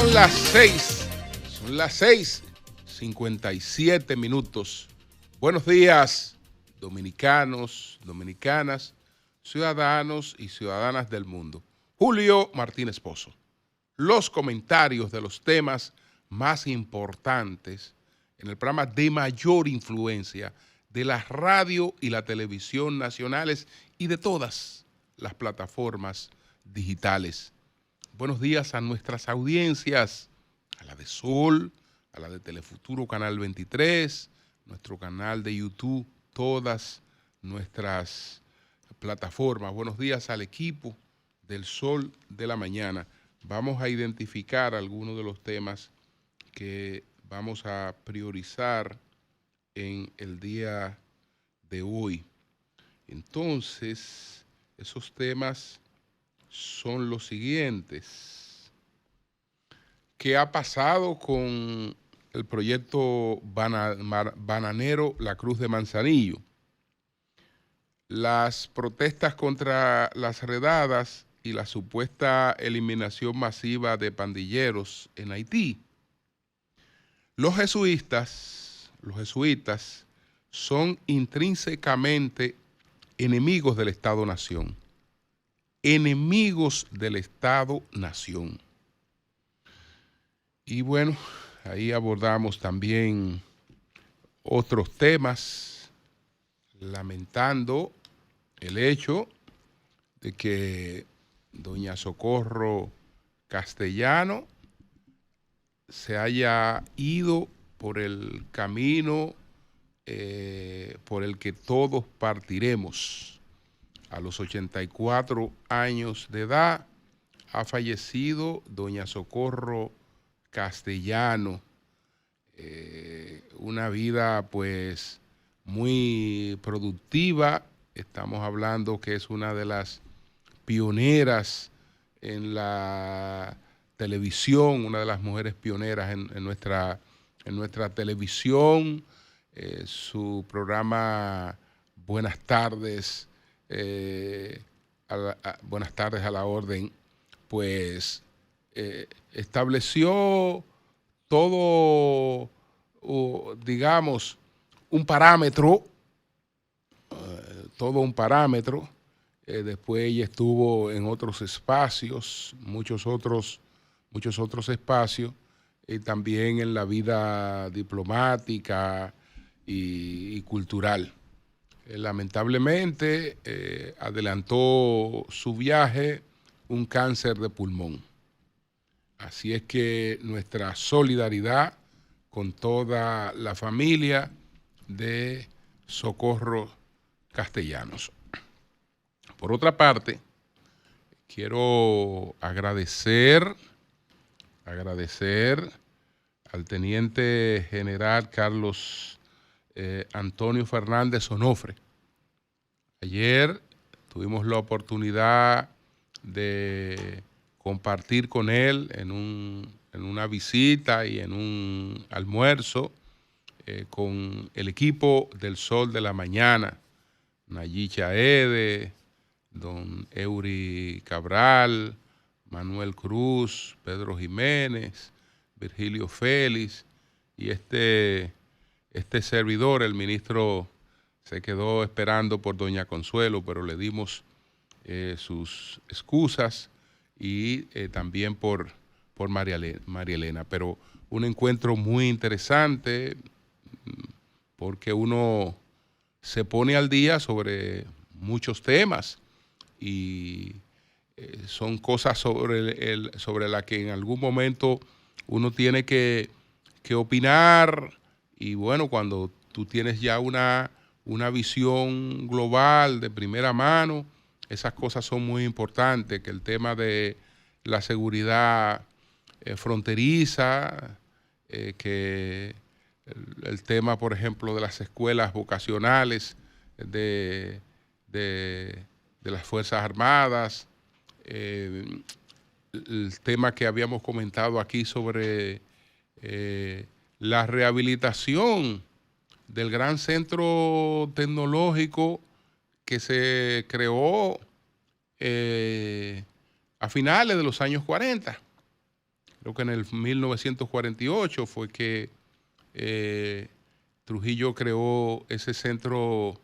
Son las 6:57. Buenos días, dominicanos, dominicanas, ciudadanos y ciudadanas del mundo. Julio Martínez Pozo. Los comentarios de los temas más importantes en el programa de mayor influencia de la radio y la televisión nacionales y de todas las plataformas digitales. Buenos días a nuestras audiencias, a la de Sol, a la de Telefuturo Canal 23, nuestro canal de YouTube, todas nuestras plataformas. Buenos días al equipo del Sol de la Mañana. Vamos a identificar algunos de los temas que vamos a priorizar en el día de hoy. Entonces, esos temas son los siguientes. ¿Qué ha pasado con el proyecto bananero La Cruz de Manzanillo? Las protestas contra las redadas y la supuesta eliminación masiva de pandilleros en Haití. Los jesuitas son intrínsecamente enemigos del Estado-Nación. Enemigos del Estado-Nación. Y bueno, ahí abordamos también otros temas, lamentando el hecho de que doña Socorro Castellano se haya ido por el camino por el que todos partiremos. A los 84 años de edad ha fallecido doña Socorro Castellano. Una vida pues muy productiva. Estamos hablando que es una de las pioneras en la televisión, una de las mujeres pioneras en nuestra televisión. Su programa Buenas Tardes, Buenas Tardes a la Orden, pues estableció todo, digamos, un parámetro, después ella estuvo en otros espacios, muchos otros espacios, y también en la vida diplomática y cultural. Lamentablemente adelantó su viaje un cáncer de pulmón. Así es que nuestra solidaridad con toda la familia de Socorro Castellanos. Por otra parte, quiero agradecer al teniente general Carlos Antonio Fernández Onofre. Ayer tuvimos la oportunidad de compartir con él en una visita y en un almuerzo con el equipo del Sol de la Mañana, Nayí Chaede, don Eury Cabral, Manuel Cruz, Pedro Jiménez, Virgilio Félix y este servidor. El ministro se quedó esperando por doña Consuelo, pero le dimos sus excusas y también por María Elena. Pero un encuentro muy interesante porque uno se pone al día sobre muchos temas y son cosas sobre las que en algún momento uno tiene que opinar. Y bueno, cuando tú tienes ya una visión global de primera mano, esas cosas son muy importantes, que el tema de la seguridad fronteriza, que el tema, por ejemplo, de las escuelas vocacionales de las Fuerzas Armadas, el tema que habíamos comentado aquí sobre la rehabilitación del gran centro tecnológico que se creó a finales de los años 40, Creo que en el 1948 fue que Trujillo creó ese centro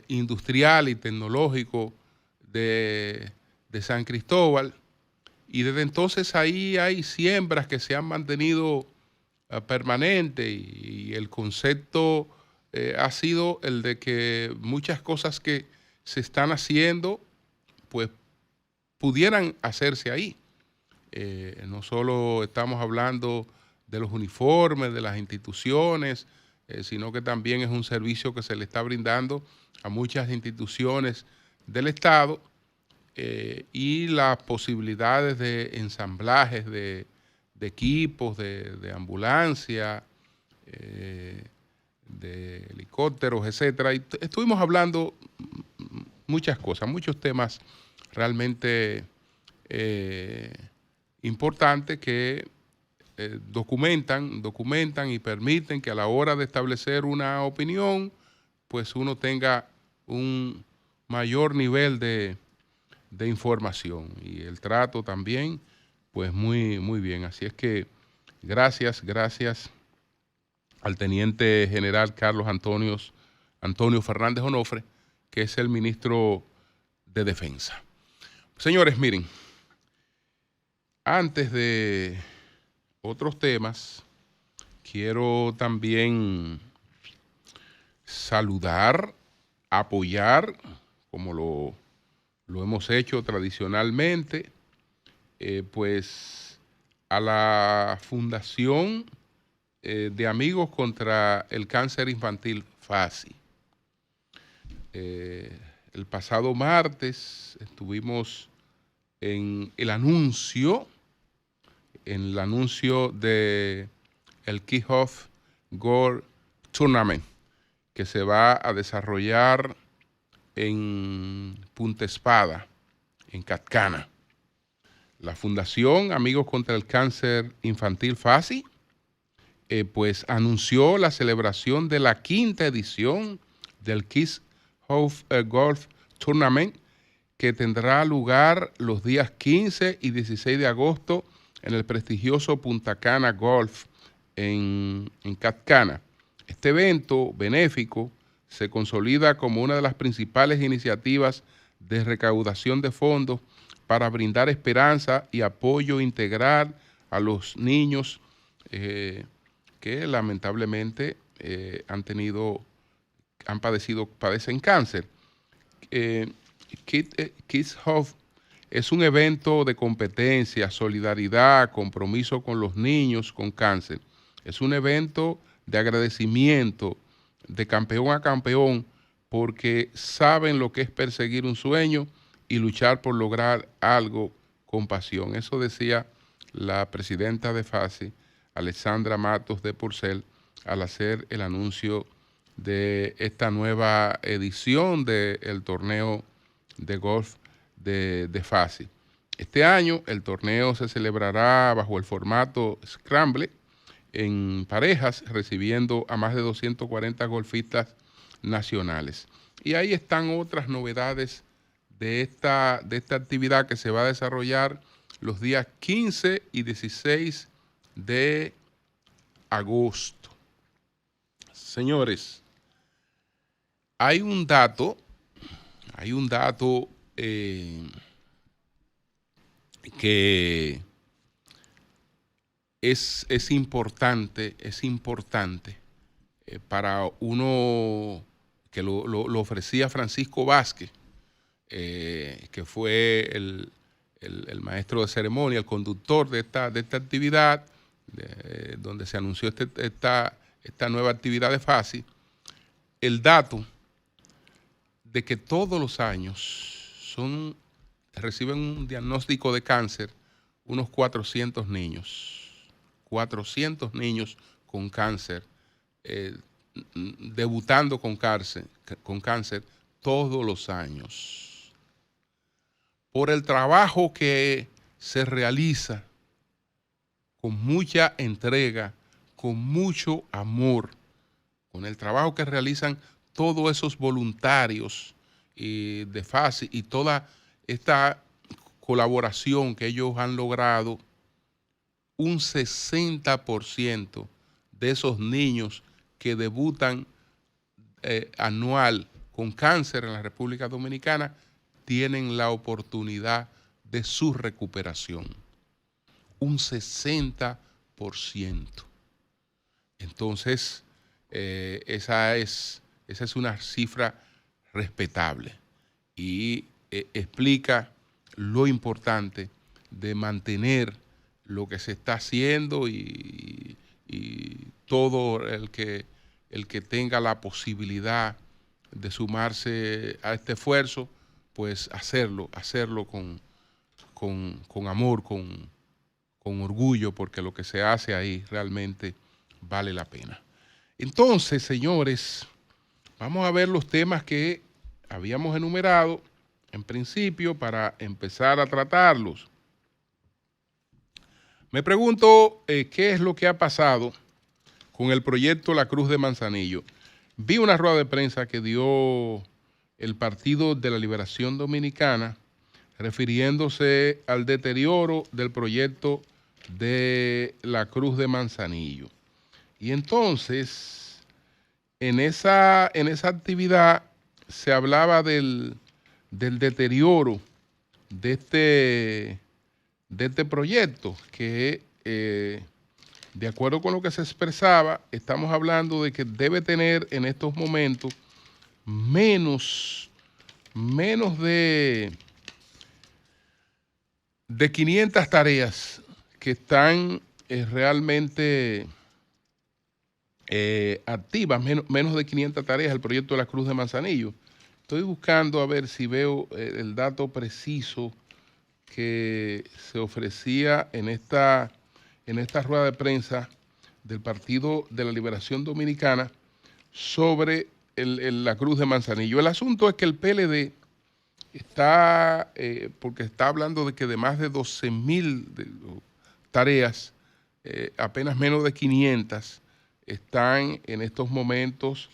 industrial y tecnológico de San Cristóbal, y desde entonces ahí hay siembras que se han mantenido permanentes, y el concepto ha sido el de que muchas cosas que se están haciendo pues pudieran hacerse ahí. No solo estamos hablando de los uniformes, de las instituciones, sino que también es un servicio que se le está brindando a muchas instituciones del Estado, y las posibilidades de ensamblajes de equipos, de ambulancia, de helicópteros, etcétera. Y estuvimos hablando muchas cosas, muchos temas realmente importantes que documentan y permiten que a la hora de establecer una opinión, pues uno tenga un mayor nivel de información, y el trato también, pues muy bien. Así es que gracias al teniente general Carlos Antonio Fernández Onofre, que es el ministro de Defensa. Señores, miren, antes de otros temas, quiero también saludar, apoyar, como lo hemos hecho tradicionalmente, pues a la Fundación de Amigos contra el Cáncer Infantil, FACI. El pasado martes estuvimos en el anuncio de el Kickoff Golf Tournament, que se va a desarrollar en Punta Espada, en Catcana. La Fundación Amigos contra el Cáncer Infantil, FACI, pues anunció la celebración de la 5ª edición del Kickoff Golf Tournament, que tendrá lugar los días 15 y 16 de agosto en el prestigioso Punta Cana Golf en Catcana. Este evento benéfico se consolida como una de las principales iniciativas de recaudación de fondos para brindar esperanza y apoyo integral a los niños que lamentablemente padecen cáncer. Kickoff es un evento de competencia, solidaridad, compromiso con los niños con cáncer. Es un evento de agradecimiento de campeón a campeón, porque saben lo que es perseguir un sueño y luchar por lograr algo con pasión. Eso decía la presidenta de FACI, Alexandra Matos de Porcel, al hacer el anuncio de esta nueva edición del torneo de golf de FACI. Este año el torneo se celebrará bajo el formato Scramble, en parejas, recibiendo a más de 240 golfistas nacionales. Y ahí están otras novedades de esta actividad, que se va a desarrollar los días 15 y 16 de agosto. Señores, hay un dato que es importante para uno, que lo ofrecía Francisco Vázquez, que fue el maestro de ceremonia, el conductor de esta actividad, donde se anunció esta nueva actividad de FACI. El dato de que todos los años reciben un diagnóstico de cáncer unos 400 niños. 400 niños con cáncer, debutando con cáncer todos los años. Por el trabajo que se realiza con mucha entrega, con mucho amor, con el trabajo que realizan todos esos voluntarios de FACI y toda esta colaboración que ellos han logrado, un 60% de esos niños que debutan anual con cáncer en la República Dominicana tienen la oportunidad de su recuperación. Un 60%. Entonces, esa es una cifra respetable y explica lo importante de mantener lo que se está haciendo y todo el que tenga la posibilidad de sumarse a este esfuerzo, pues hacerlo con amor, con orgullo, porque lo que se hace ahí realmente vale la pena. Entonces, señores, vamos a ver los temas que habíamos enumerado en principio para empezar a tratarlos. Me pregunto qué es lo que ha pasado con el proyecto La Cruz de Manzanillo. Vi una rueda de prensa que dio el Partido de la Liberación Dominicana refiriéndose al deterioro del proyecto de La Cruz de Manzanillo. Y entonces, en esa actividad se hablaba del deterioro de este proyecto, que de acuerdo con lo que se expresaba, estamos hablando de que debe tener en estos momentos menos de 500 tareas que están realmente activas, menos de 500 tareas el proyecto de La Cruz de Manzanillo. Estoy buscando a ver si veo el dato preciso que se ofrecía en esta rueda de prensa del Partido de la Liberación Dominicana sobre La Cruz de Manzanillo. El asunto es que el PLD está, porque está hablando de que de más de 12.000 tareas, apenas menos de 500 están en estos momentos,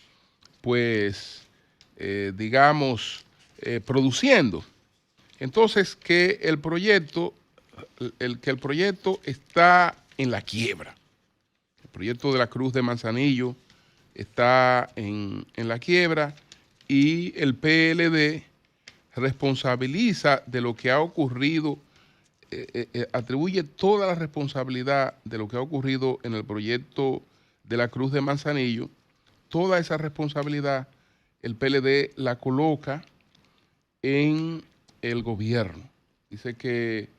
pues, produciendo. Entonces, que el proyecto está en la quiebra. El proyecto de La Cruz de Manzanillo está en la quiebra y el PLD responsabiliza de lo que ha ocurrido, atribuye toda la responsabilidad de lo que ha ocurrido en el proyecto de La Cruz de Manzanillo. Toda esa responsabilidad el PLD la coloca en el gobierno. Dice que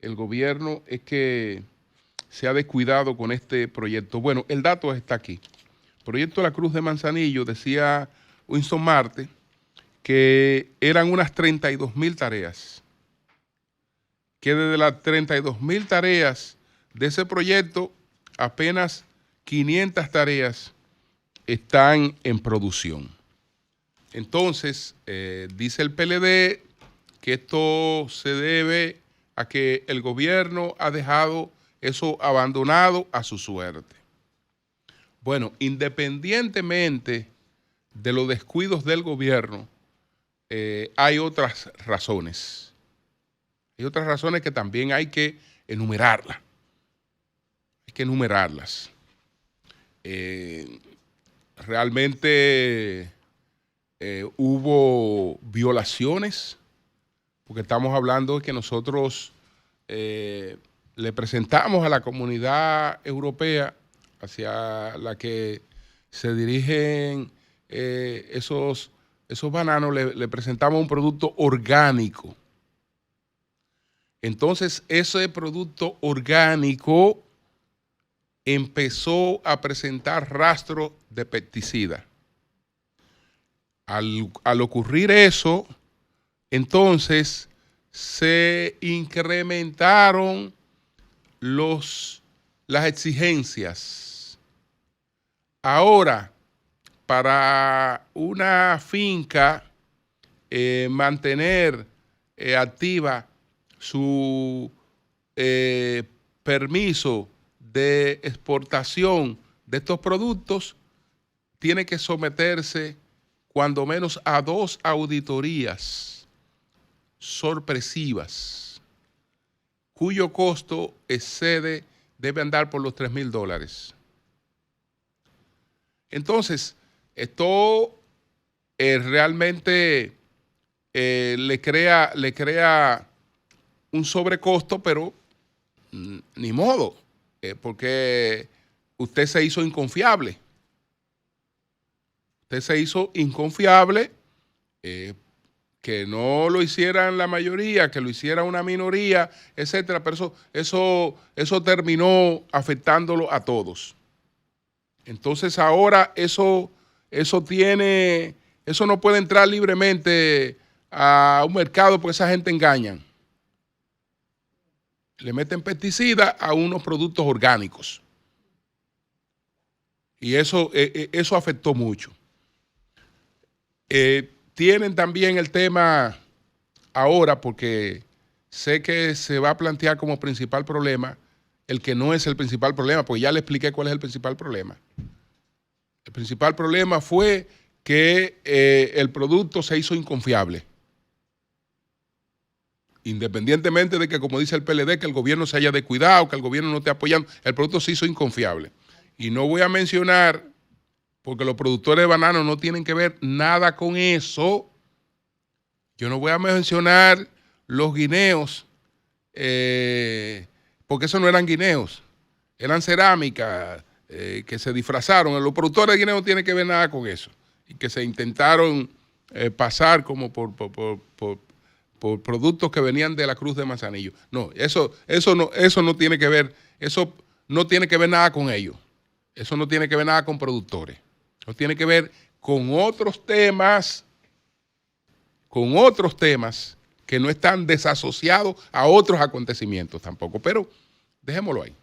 el gobierno es que se ha descuidado con este proyecto. Bueno, el dato está aquí. El proyecto de La Cruz de Manzanillo, decía Winston Marte, que eran unas 32.000 tareas. Que desde las 32.000 tareas de ese proyecto, apenas 500 tareas están en producción. Entonces, dice el PLD que esto se debe a que el gobierno ha dejado eso abandonado a su suerte. Bueno, independientemente de los descuidos del gobierno, hay otras razones. Hay otras razones que también hay que enumerarlas. Hay que enumerarlas. Realmente hubo violaciones, porque estamos hablando de que nosotros le presentamos a la comunidad europea hacia la que se dirigen esos bananos, le presentamos un producto orgánico. Entonces, ese producto orgánico empezó a presentar rastros de pesticida. Al ocurrir eso, entonces se incrementaron las exigencias. Ahora, para una finca mantener activa su permiso de exportación de estos productos, tiene que someterse cuando menos a 2 auditorías sorpresivas, cuyo costo excede debe andar por los $3,000. Entonces, esto realmente le crea un sobrecosto, pero ni modo, porque usted se hizo inconfiable. Usted se hizo inconfiable, que no lo hicieran la mayoría, que lo hiciera una minoría, etcétera, pero eso terminó afectándolo a todos. Entonces ahora eso no puede entrar libremente a un mercado porque esa gente engañan. Le meten pesticidas a unos productos orgánicos. Y eso afectó mucho. Tienen también el tema ahora, porque sé que se va a plantear como principal problema el que no es el principal problema, porque ya le expliqué cuál es el principal problema. El principal problema fue que el producto se hizo inconfiable. Independientemente de que, como dice el PLD, que el gobierno se haya descuidado, que el gobierno no esté apoyando, el producto se hizo inconfiable. Y no voy a mencionar, porque los productores de bananos no tienen que ver nada con eso. Yo no voy a mencionar los guineos, porque esos no eran guineos, eran cerámica que se disfrazaron. Los productores de guineos no tienen que ver nada con eso. Y que se intentaron pasar como por productos que venían de la Cruz de Manzanillo. No, eso no tiene que ver, eso no tiene que ver nada con ellos. Eso no tiene que ver nada con productores. Eso tiene que ver con otros temas que no están desasociados a otros acontecimientos tampoco, pero dejémoslo ahí.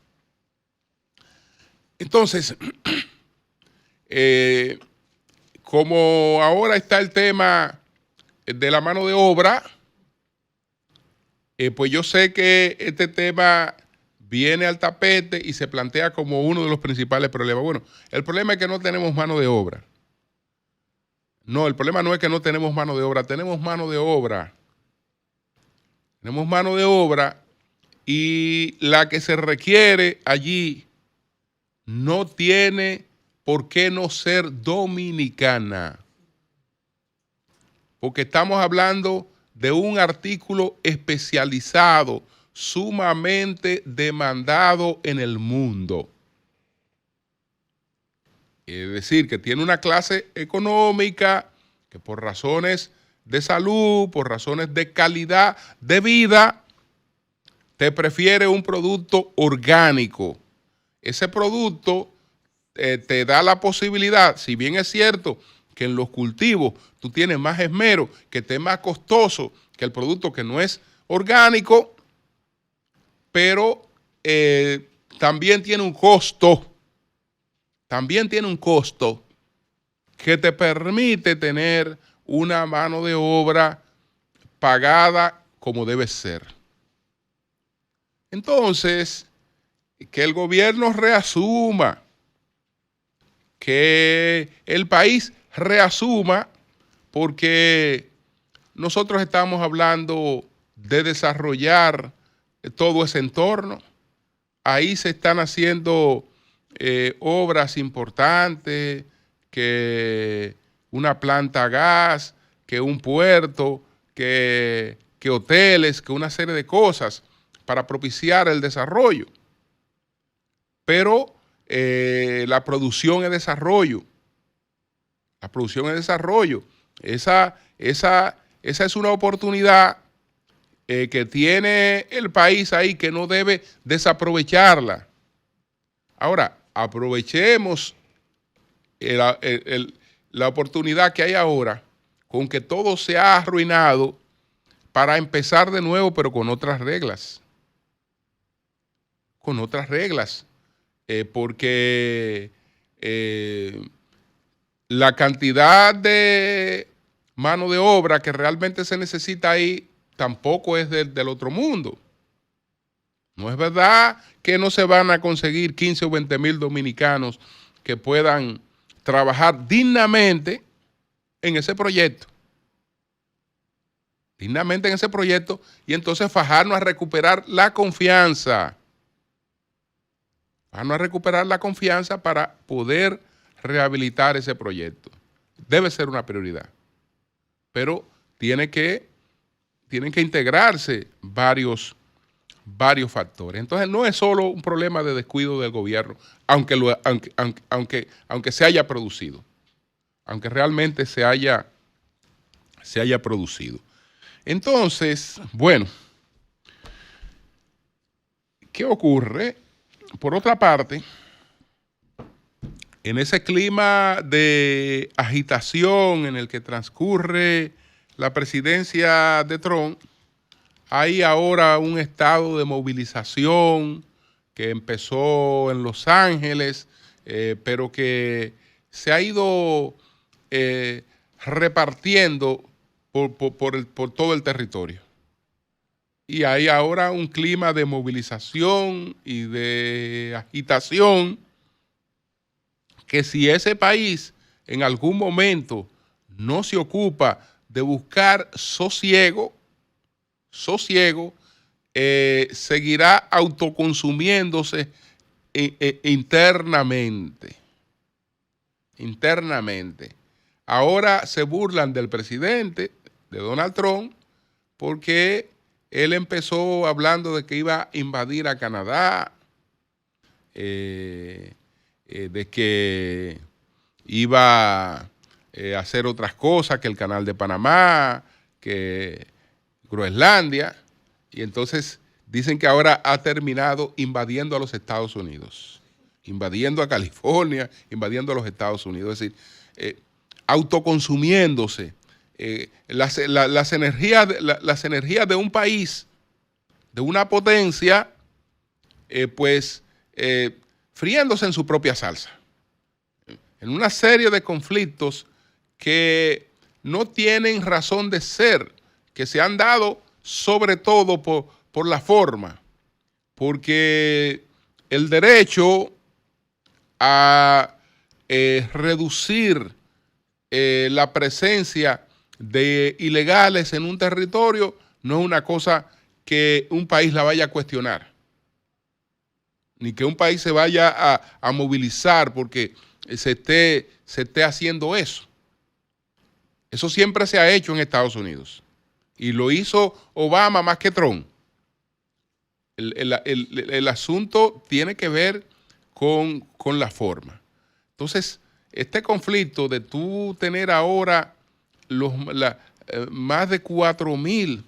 Entonces, como ahora está el tema de la mano de obra, pues yo sé que este tema viene al tapete y se plantea como uno de los principales problemas. Bueno, el problema es que no tenemos mano de obra. No, el problema no es que no tenemos mano de obra, tenemos mano de obra. Tenemos mano de obra y la que se requiere allí no tiene por qué no ser dominicana. Porque estamos hablando de un artículo especializado, sumamente demandado en el mundo. Es decir, que tiene una clase económica que por razones de salud, por razones de calidad de vida, te prefiere un producto orgánico. Ese producto te da la posibilidad, si bien es cierto que en los cultivos tú tienes más esmero, que te es más costoso que el producto que no es orgánico, pero también tiene un costo. También tiene un costo que te permite tener una mano de obra pagada como debe ser. Entonces, que el gobierno reasuma, que el país reasuma, porque nosotros estamos hablando de desarrollar todo ese entorno. Ahí se están haciendo obras importantes, que una planta a gas, que un puerto, que hoteles, que una serie de cosas para propiciar el desarrollo. Pero la producción es desarrollo. La producción es desarrollo. Esa es una oportunidad que tiene el país ahí que no debe desaprovecharla. Ahora, aprovechemos la oportunidad que hay ahora, con que todo se ha arruinado, para empezar de nuevo, pero con otras reglas. Con otras reglas. Porque la cantidad de mano de obra que realmente se necesita ahí tampoco es del otro mundo. No es verdad que no se van a conseguir 15 o 20 mil dominicanos que puedan trabajar dignamente en ese proyecto. Dignamente en ese proyecto, y entonces fajarnos a recuperar la confianza. Vamos a recuperar la confianza para poder rehabilitar ese proyecto. Debe ser una prioridad. Pero tienen que integrarse varios factores. Entonces no es solo un problema de descuido del gobierno, aunque se haya producido, aunque realmente se haya producido. Entonces, bueno, ¿qué ocurre? Por otra parte, en ese clima de agitación en el que transcurre la presidencia de Trump, hay ahora un estado de movilización que empezó en Los Ángeles, pero que se ha ido repartiendo por todo el territorio. Y hay ahora un clima de movilización y de agitación que si ese país en algún momento no se ocupa de buscar sosiego, seguirá autoconsumiéndose internamente. Ahora se burlan del presidente, de Donald Trump, porque él empezó hablando de que iba a invadir a Canadá, de que iba a hacer otras cosas, que el canal de Panamá, que Groenlandia, y entonces dicen que ahora ha terminado invadiendo a los Estados Unidos, invadiendo a California, invadiendo a los Estados Unidos, es decir, autoconsumiéndose. Las energías de un país, de una potencia, friéndose en su propia salsa, en una serie de conflictos que no tienen razón de ser, que se han dado sobre todo por la forma, porque el derecho a reducir la presencia de ilegales en un territorio no es una cosa que un país la vaya a cuestionar, ni que un país se vaya a movilizar porque se esté haciendo eso. Eso siempre se ha hecho en Estados Unidos y lo hizo Obama más que Trump. El asunto tiene que ver con la forma. Entonces, este conflicto de tú tener ahora más de 4,000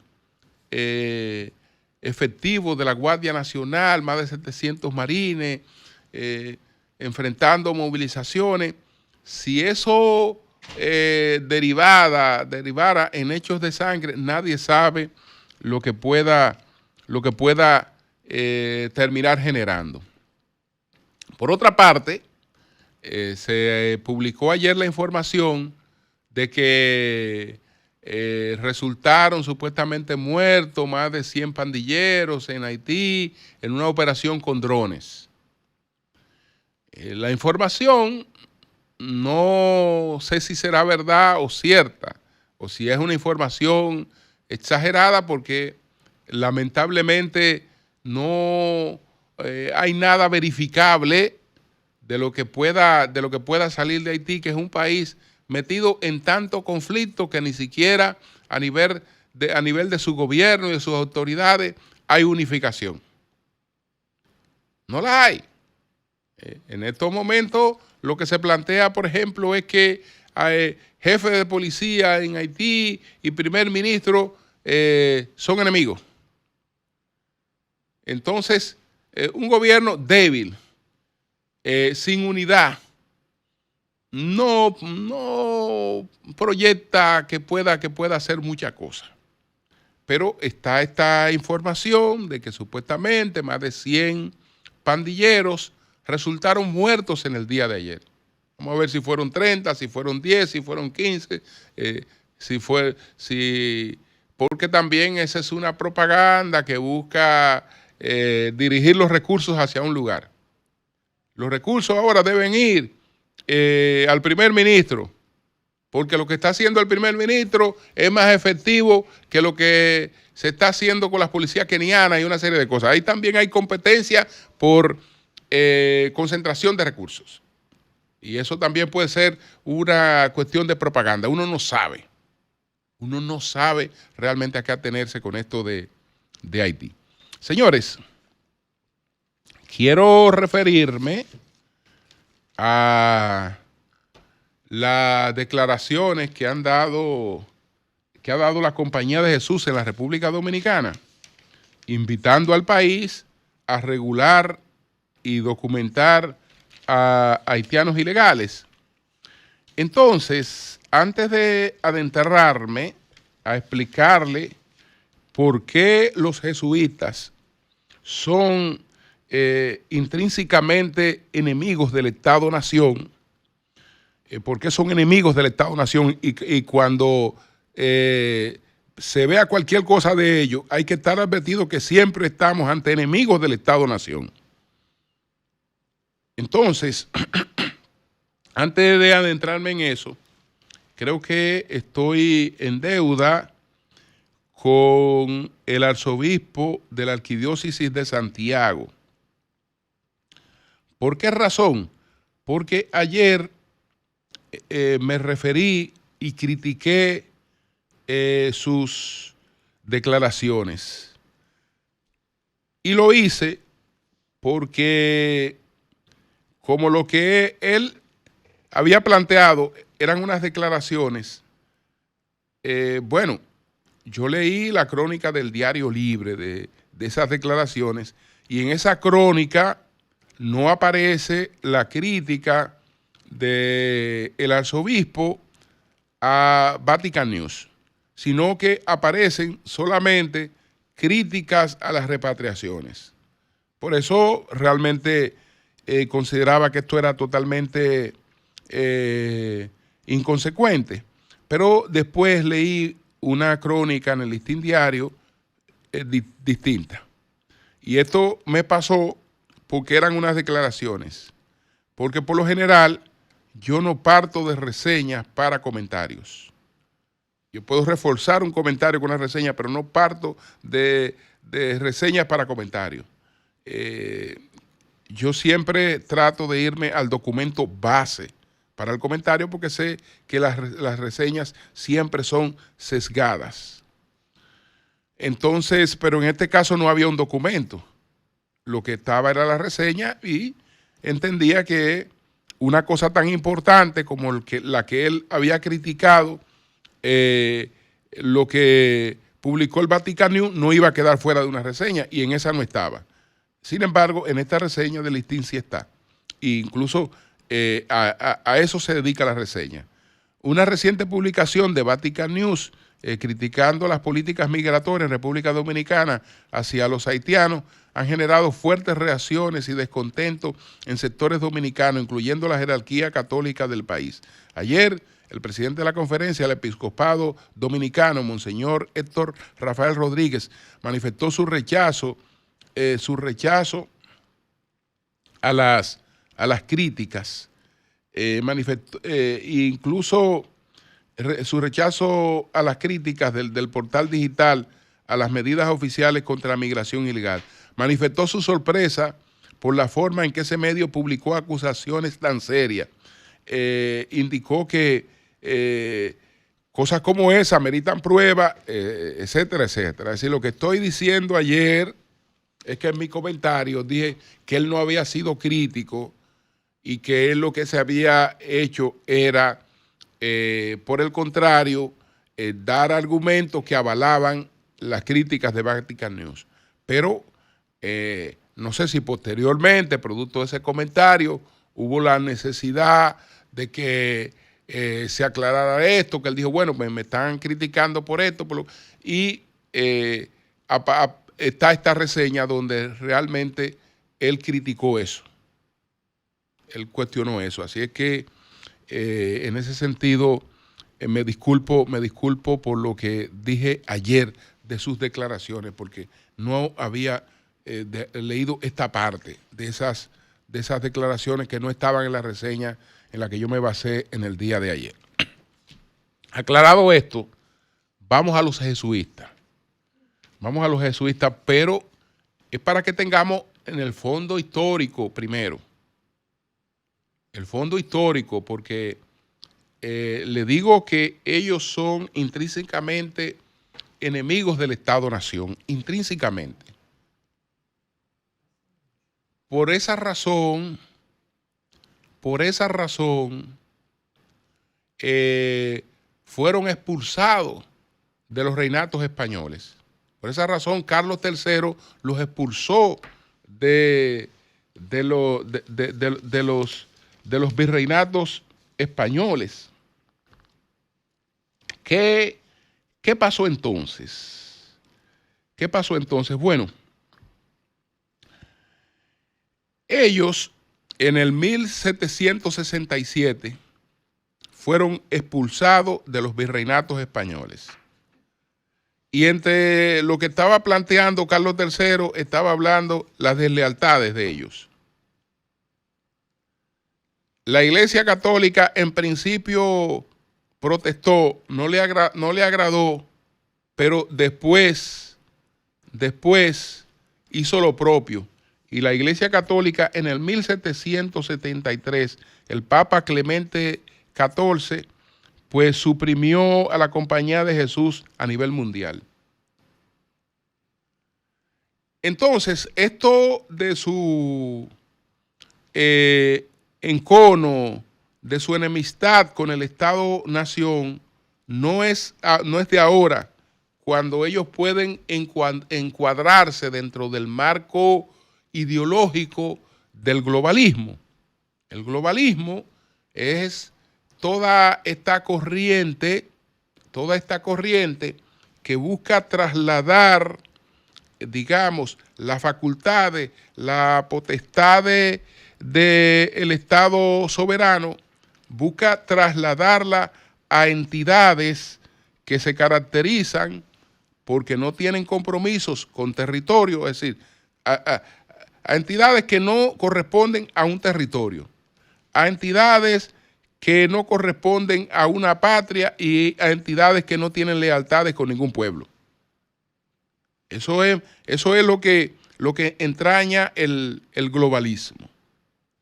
efectivos de la Guardia Nacional, más de 700 marines, enfrentando movilizaciones, si eso derivara en hechos de sangre, nadie sabe lo que pueda terminar generando. Por otra parte, se publicó ayer la información de que resultaron supuestamente muertos más de 100 pandilleros en Haití en una operación con drones. La información no sé si será verdad o cierta, o si es una información exagerada, porque lamentablemente no hay nada verificable de lo que pueda salir de Haití, que es un país metido en tanto conflicto que ni siquiera a nivel de su gobierno y de sus autoridades hay unificación. No la hay. En estos momentos lo que se plantea, por ejemplo, es que jefe de policía en Haití y primer ministro son enemigos. Entonces, un gobierno débil, sin unidad, no proyecta que pueda hacer muchas cosas. Pero está esta información de que supuestamente más de 100 pandilleros resultaron muertos en el día de ayer. Vamos a ver si fueron 30, si fueron 10, si fueron 15, porque también esa es una propaganda que busca dirigir los recursos hacia un lugar. Los recursos ahora deben ir al primer ministro, porque lo que está haciendo el primer ministro es más efectivo que lo que se está haciendo con las policías kenianas y una serie de cosas. Ahí también hay competencia por concentración de recursos. Y eso también puede ser una cuestión de propaganda. Uno no sabe realmente a qué atenerse con esto de Haití. Señores, quiero referirme a las declaraciones que ha dado la Compañía de Jesús en la República Dominicana, invitando al país a regular y documentar a haitianos ilegales. Entonces, antes de adentrarme a explicarle por qué los jesuitas son intrínsecamente enemigos del Estado-Nación, por qué son enemigos del Estado-Nación y cuando se vea cualquier cosa de ello, hay que estar advertido que siempre estamos ante enemigos del Estado-Nación. Entonces, antes de adentrarme en eso, creo que estoy en deuda con el arzobispo de la Arquidiócesis de Santiago. ¿Por qué razón? Porque ayer me referí y critiqué sus declaraciones. Y lo hice porque como lo que él había planteado eran unas declaraciones, bueno, yo leí la crónica del Diario Libre de esas declaraciones y en esa crónica no aparece la crítica del arzobispo a Vatican News, sino que aparecen solamente críticas a las repatriaciones. Por eso realmente consideraba que esto era totalmente inconsecuente. Pero después leí una crónica en el Listín Diario distinta. Y esto me pasó porque eran unas declaraciones. Porque por lo general yo no parto de reseñas para comentarios. Yo puedo reforzar un comentario con una reseña, pero no parto de reseñas para comentarios. Yo siempre trato de irme al documento base para el comentario porque sé que las reseñas siempre son sesgadas. Entonces, pero en este caso no había un documento. Lo que estaba era la reseña y entendía que una cosa tan importante como la que él había criticado, lo que publicó el Vatican News no iba a quedar fuera de una reseña y en esa no estaba. Sin embargo, en esta reseña del listín sí está. E incluso a eso se dedica la reseña. Una reciente publicación de Vatican News criticando las políticas migratorias en República Dominicana hacia los haitianos han generado fuertes reacciones y descontento en sectores dominicanos, incluyendo la jerarquía católica del país. Ayer, el presidente de la conferencia del episcopado dominicano, Monseñor Héctor Rafael Rodríguez, manifestó su rechazo a las críticas, incluso su rechazo a las críticas del portal digital a las medidas oficiales contra la migración ilegal. Manifestó su sorpresa por la forma en que ese medio publicó acusaciones tan serias. Indicó que cosas como esa meritan prueba, etcétera, etcétera. Es decir, lo que estoy diciendo ayer es que en mi comentario dije que él no había sido crítico y que él lo que se había hecho era, por el contrario, dar argumentos que avalaban las críticas de Vatican News. Pero no sé si posteriormente, producto de ese comentario, hubo la necesidad de que se aclarara esto, que él dijo, bueno, me están criticando por esto, y está esta reseña donde realmente él criticó eso. Él cuestionó eso. Así es que en ese sentido me disculpo por lo que dije ayer de sus declaraciones, porque no había leído esta parte de esas declaraciones que no estaban en la reseña en la que yo me basé en el día de ayer. Aclarado esto, vamos a los jesuitas. Vamos a los jesuitas, pero es para que tengamos en el fondo histórico primero. El fondo histórico, porque le digo que ellos son intrínsecamente enemigos del Estado-Nación, intrínsecamente. Por esa razón, fueron expulsados de los reinatos españoles. Por esa razón, Carlos III los expulsó de los virreinatos españoles. ¿Qué pasó entonces? ¿Qué pasó entonces? Bueno, ellos en el 1767 fueron expulsados de los virreinatos españoles. Y entre lo que estaba planteando Carlos III, estaba hablando las deslealtades de ellos. La Iglesia Católica en principio protestó, no le agradó, pero después hizo lo propio. Y la Iglesia Católica en el 1773, el Papa Clemente XIV, pues suprimió a la Compañía de Jesús a nivel mundial. Entonces, esto de su encono, de su enemistad con el Estado-Nación, no es de ahora, cuando ellos pueden encuadrarse dentro del marco ideológico del globalismo. El globalismo es toda esta corriente que busca trasladar, digamos, las facultades, la potestad del Estado soberano, busca trasladarla a entidades que se caracterizan porque no tienen compromisos con territorio, es decir, a entidades que no corresponden a un territorio, a entidades que no corresponden a una patria y a entidades que no tienen lealtades con ningún pueblo. Eso es lo que entraña el globalismo.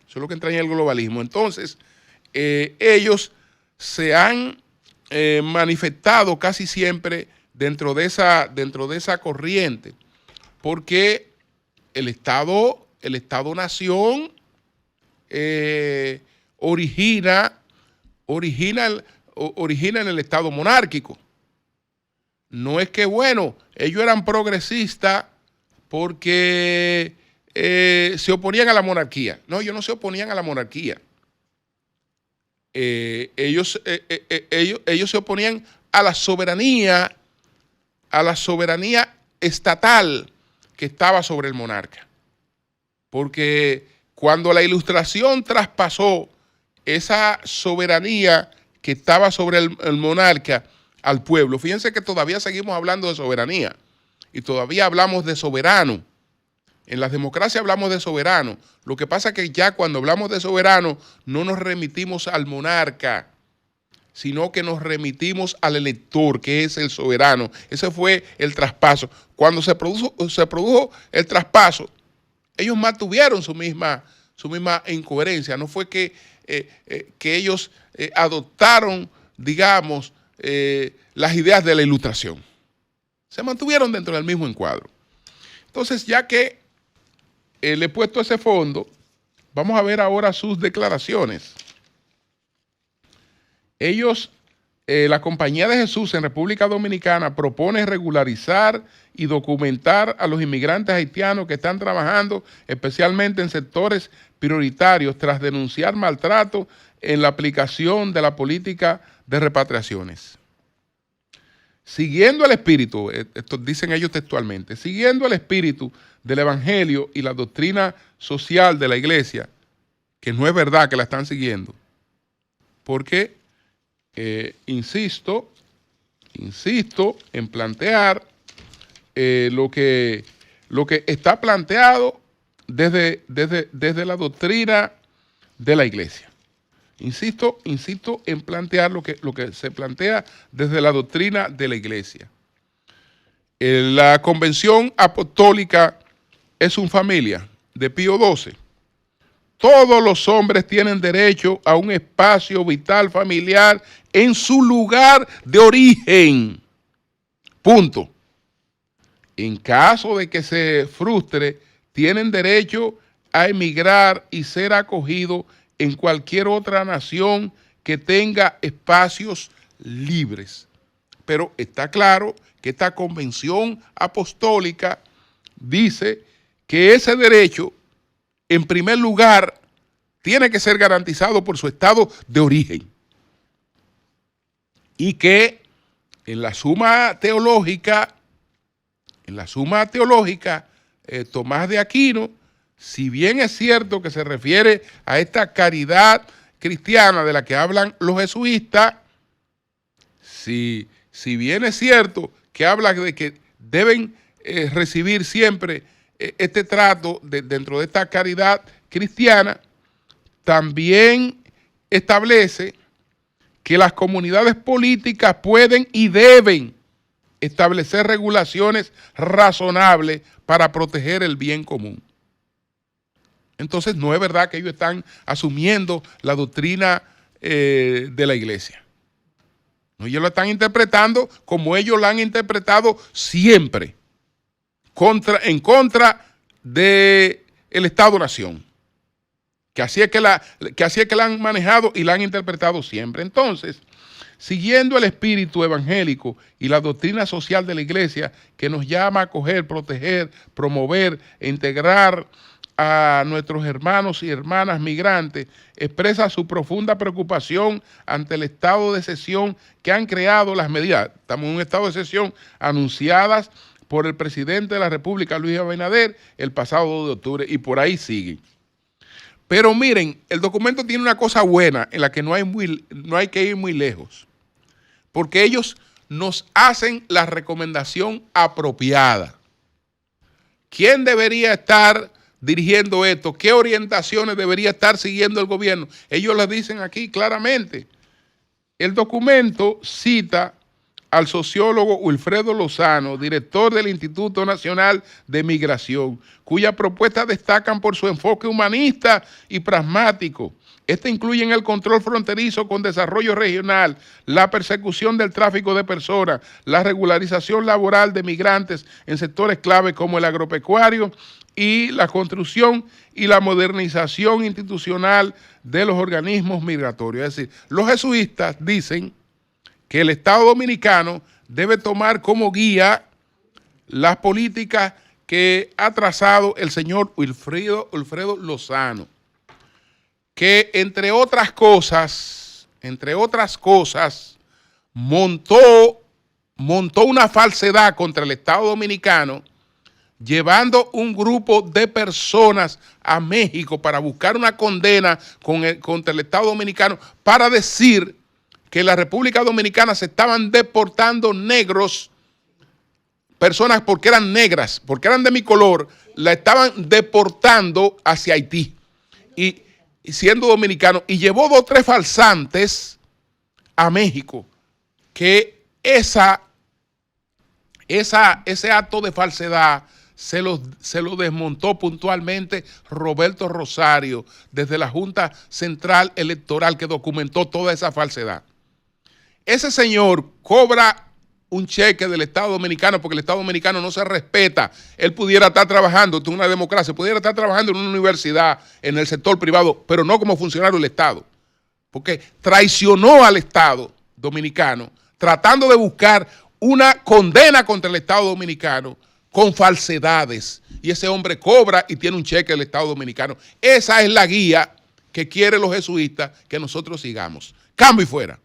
Eso es lo que entraña el globalismo. Entonces, ellos se han manifestado casi siempre dentro de esa corriente, porque el Estado-Nación origina en el Estado monárquico. No es que, bueno, ellos eran progresistas porque se oponían a la monarquía. No, ellos no se oponían a la monarquía. Ellos se oponían a la soberanía estatal que estaba sobre el monarca. Porque cuando la Ilustración traspasó esa soberanía que estaba sobre el monarca al pueblo, fíjense que todavía seguimos hablando de soberanía y todavía hablamos de soberano. En las democracias hablamos de soberano. Lo que pasa es que ya cuando hablamos de soberano no nos remitimos al monarca, sino que nos remitimos al elector, que es el soberano. Ese fue el traspaso. Cuando se produjo el traspaso, ellos mantuvieron su misma incoherencia. No fue que ellos adoptaron, digamos, las ideas de la Ilustración. Se mantuvieron dentro del mismo encuadro. Entonces, ya que le he puesto ese fondo, vamos a ver ahora sus declaraciones. Ellos, la Compañía de Jesús en República Dominicana propone regularizar y documentar a los inmigrantes haitianos que están trabajando especialmente en sectores prioritarios tras denunciar maltrato en la aplicación de la política de repatriaciones. Siguiendo el espíritu, esto dicen ellos textualmente, siguiendo el espíritu del Evangelio y la doctrina social de la Iglesia, que no es verdad que la están siguiendo, porque insisto en plantear lo que está planteado desde la doctrina de la Iglesia. Insisto en plantear lo que se plantea desde la doctrina de la Iglesia. La Convención Apostólica es una familia. de Pío XII. Todos los hombres tienen derecho a un espacio vital familiar en su lugar de origen. Punto. En caso de que se frustre, tienen derecho a emigrar y ser acogidos en cualquier otra nación que tenga espacios libres. Pero está claro que esta convención apostólica dice que ese derecho, en primer lugar, tiene que ser garantizado por su estado de origen. Y que en la suma teológica, Tomás de Aquino, si bien es cierto que se refiere a esta caridad cristiana de la que hablan los jesuitas, si bien es cierto que habla de que deben recibir siempre este trato dentro de esta caridad cristiana, también establece que las comunidades políticas pueden y deben establecer regulaciones razonables para proteger el bien común. Entonces no es verdad que ellos están asumiendo la doctrina de la iglesia. No, ellos lo están interpretando como ellos la han interpretado siempre, en contra del Estado-Nación, que así es que la han manejado y la han interpretado siempre. Entonces, siguiendo el espíritu evangélico y la doctrina social de la iglesia que nos llama a acoger, proteger, promover e integrar a nuestros hermanos y hermanas migrantes, expresa su profunda preocupación ante el estado de excepción que han creado las medidas. Estamos en un estado de excepción anunciadas por el presidente de la República, Luis Abinader, el pasado 2 de octubre, y por ahí sigue. Pero miren, el documento tiene una cosa buena en la que no hay que ir muy lejos, porque ellos nos hacen la recomendación apropiada. ¿Quién debería estar dirigiendo esto? ¿Qué orientaciones debería estar siguiendo el gobierno? Ellos lo dicen aquí claramente. El documento cita al sociólogo Wilfredo Lozano, director del Instituto Nacional de Migración, cuyas propuestas destacan por su enfoque humanista y pragmático. Este incluye el control fronterizo con desarrollo regional, la persecución del tráfico de personas, la regularización laboral de migrantes en sectores clave como el agropecuario y la construcción y la modernización institucional de los organismos migratorios. Es decir, los jesuitas dicen que el Estado Dominicano debe tomar como guía las políticas que ha trazado el señor Wilfredo Lozano, que entre otras cosas, montó una falsedad contra el Estado Dominicano, llevando un grupo de personas a México para buscar una condena contra el Estado Dominicano para decir que en la República Dominicana se estaban deportando negros, personas porque eran negras, porque eran de mi color, la estaban deportando hacia Haití, y siendo dominicano, y llevó 2 o 3 falsantes a México, que ese acto de falsedad se lo desmontó puntualmente Roberto Rosario desde la Junta Central Electoral, que documentó toda esa falsedad. Ese señor cobra un cheque del Estado Dominicano porque el Estado Dominicano no se respeta. Él pudiera estar trabajando, esto es una democracia, pudiera estar trabajando en una universidad, en el sector privado, pero no como funcionario del Estado, porque traicionó al Estado Dominicano tratando de buscar una condena contra el Estado Dominicano con falsedades. Y ese hombre cobra y tiene un cheque del Estado Dominicano. Esa es la guía que quieren los jesuitas que nosotros sigamos. Cambio y fuera.